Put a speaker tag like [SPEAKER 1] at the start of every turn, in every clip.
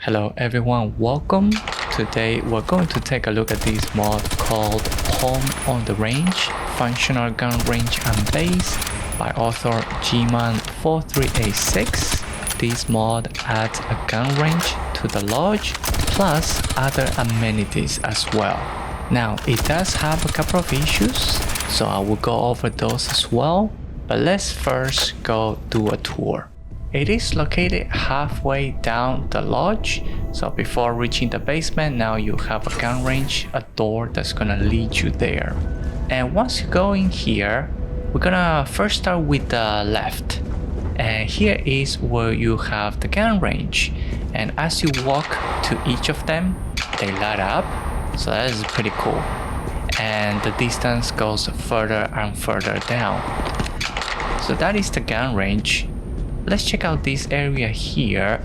[SPEAKER 1] Hello everyone, welcome. Today we're going to take a look at this mod called Home on the Range, Functional Gun Range and Base by author Gman4386. This mod adds a gun range to the lodge plus other amenities as well. Now it does have a couple of issues, so I will go over those as well, but let's first go do a tour. It is located halfway down the lodge, so before reaching the basement, now you have a gun range, a door that's gonna lead you there. And once you go in here, we're gonna first start with the left. And here is where you have the gun range. And as you walk to each of them, they light up, so that is pretty cool. And the distance goes further and further down. So that is the gun range. Let's check out this area here.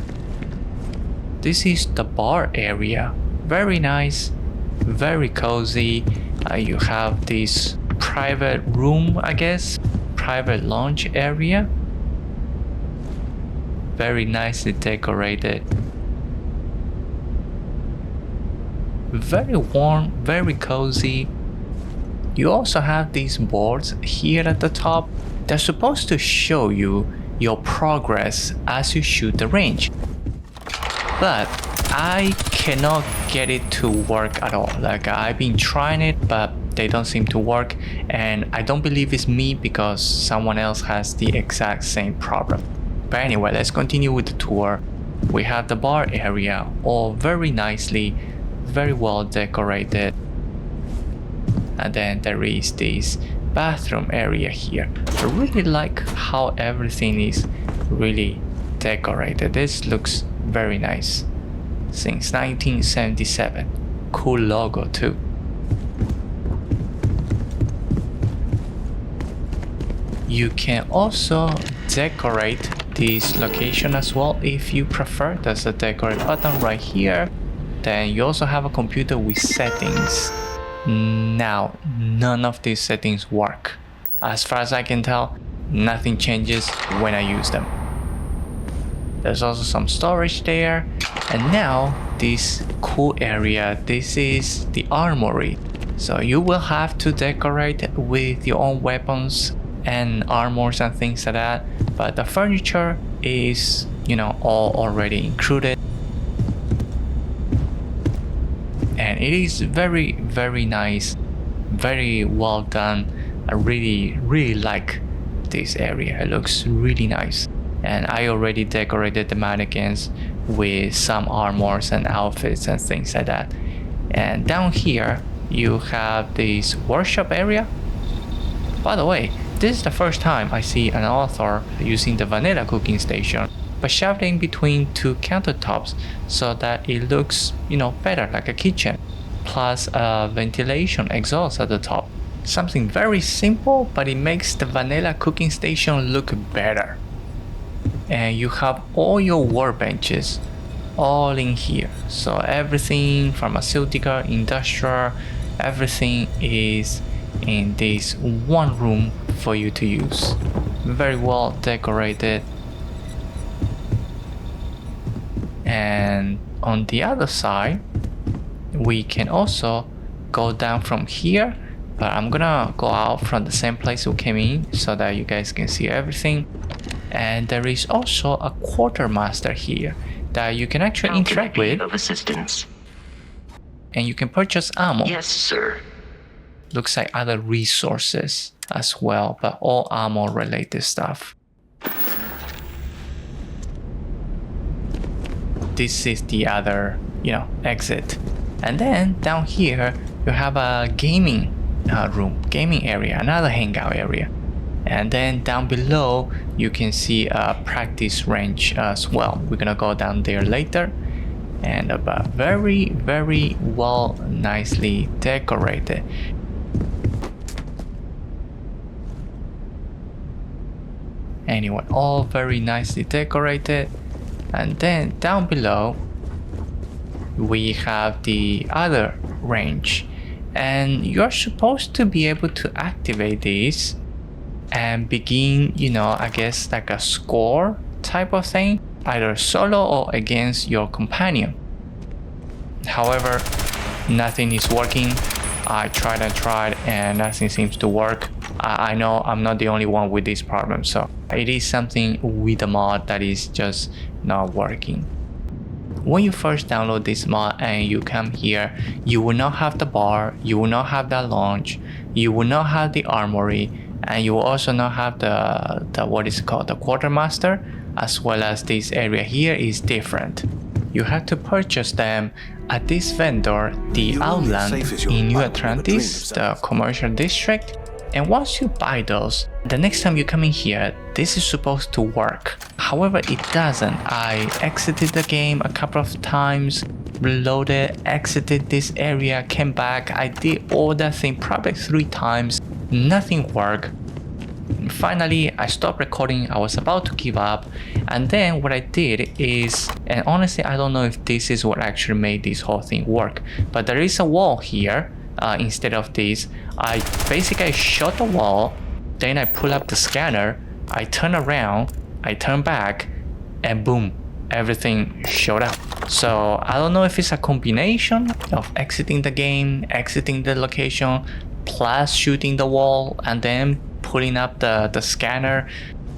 [SPEAKER 1] This is the bar area. Very nice, very cozy. You have this private room, I guess, private lounge area. Very nicely decorated. Very warm, very cozy. You also have these boards here at the top. They're supposed to show you your progress as you shoot the range, but I cannot get it to work at all. Like, I've been trying it, but they don't seem to work, and I don't believe it's me because someone else has the exact same problem. But anyway, let's continue with the tour. We have the bar area, all very nicely, very well decorated, and then there is this bathroom area here. I really like how everything is really decorated. This looks very nice. Since 1977. Cool logo too. You can also decorate this location as well if you prefer. There's a decorate button right here. Then you also have a computer with settings. Now, none of these settings work. As far as I can tell, nothing changes when I use them. There's also some storage there. And now, this cool area, this is the armory. So you will have to decorate with your own weapons and armors and things like that. But the furniture is, all already included. And it is very, very nice, very well done. I really like this area. It looks really nice. And I already decorated the mannequins with some armors and outfits and things like that. And down here, you have this workshop area. By the way, this is the first time I see an author using the vanilla cooking station, but shoved in between two countertops so that it looks, better like a kitchen, plus a ventilation exhaust at the top. Something very simple, but it makes the vanilla cooking station look better. And you have all your workbenches all in here. So everything, pharmaceutical, industrial, everything is in this one room for you to use. Very well decorated. And on the other side, we can also go down from here, but I'm gonna go out from the same place we came in so that you guys can see everything. And there is also a quartermaster here that you can actually interact with.
[SPEAKER 2] Of assistance.
[SPEAKER 1] And you can purchase ammo.
[SPEAKER 2] Yes, sir.
[SPEAKER 1] Looks like other resources as well, but all ammo related stuff. This is the other, exit. And then down here, you have a gaming room, gaming area, another hangout area. And then down below, you can see a practice range as well. We're gonna go down there later. And very, very well, nicely decorated. Anyway, all very nicely decorated. And then down below, we have the other range. And you're supposed to be able to activate these and begin, I guess like a score type of thing. either solo or against your companion. However, nothing is working. I tried and nothing seems to work. I know I'm not the only one with this problem, so it is something with the mod that is just not working. When you first download this mod and you come here, you will not have the bar, you will not have that launch, you will not have the armory, and you will also not have the what is called the quartermaster, as well as this area here is different. You have to purchase them at this vendor, the Outland in New Atlantis, the commercial district. And once you buy those, the next time you come in here, this is supposed to work. However, it doesn't. I exited the game a couple of times, reloaded, exited this area, came back. I did all that thing probably 3 times. Nothing worked. Finally, I stopped recording. I was about to give up, and then what I did is, and honestly I don't know if this is what actually made this whole thing work, but there is a wall here instead of this. I basically shot the wall, then I pull up the scanner, I turn around, I turn back, and boom, everything showed up. So I don't know if it's a combination of exiting the game, exiting the location, plus shooting the wall and then pulling up the scanner.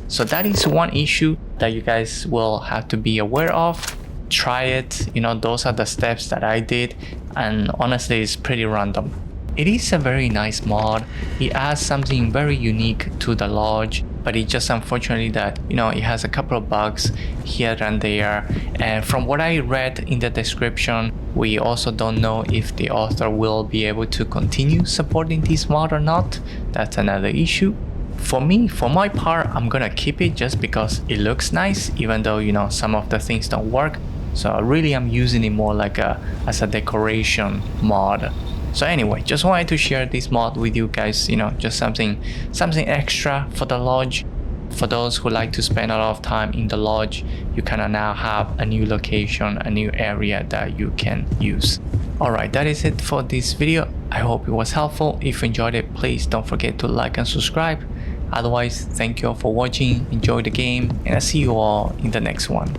[SPEAKER 1] So that is one issue that you guys will have to be aware of. Try it, you know, those are the steps that I did, and honestly it's pretty random. It is a very nice mod. It adds something very unique to the lodge, but it just unfortunately that, you know, it has a couple of bugs here and there, and from what I read in the description, we also don't know if the author will be able to continue supporting this mod or not. That's another issue. For me, for my part, I'm gonna keep it just because it looks nice, even though, you know, some of the things don't work. So really I'm using it more like as a decoration mod. So anyway, just wanted to share this mod with you guys, you know, just something extra for the lodge. For those who like to spend a lot of time in the lodge, you kind of now have a new location, a new area that you can use. Alright, that is it for this video. I hope it was helpful. If you enjoyed it, please don't forget to like and subscribe. Otherwise, thank you all for watching, enjoy the game, and I'll see you all in the next one.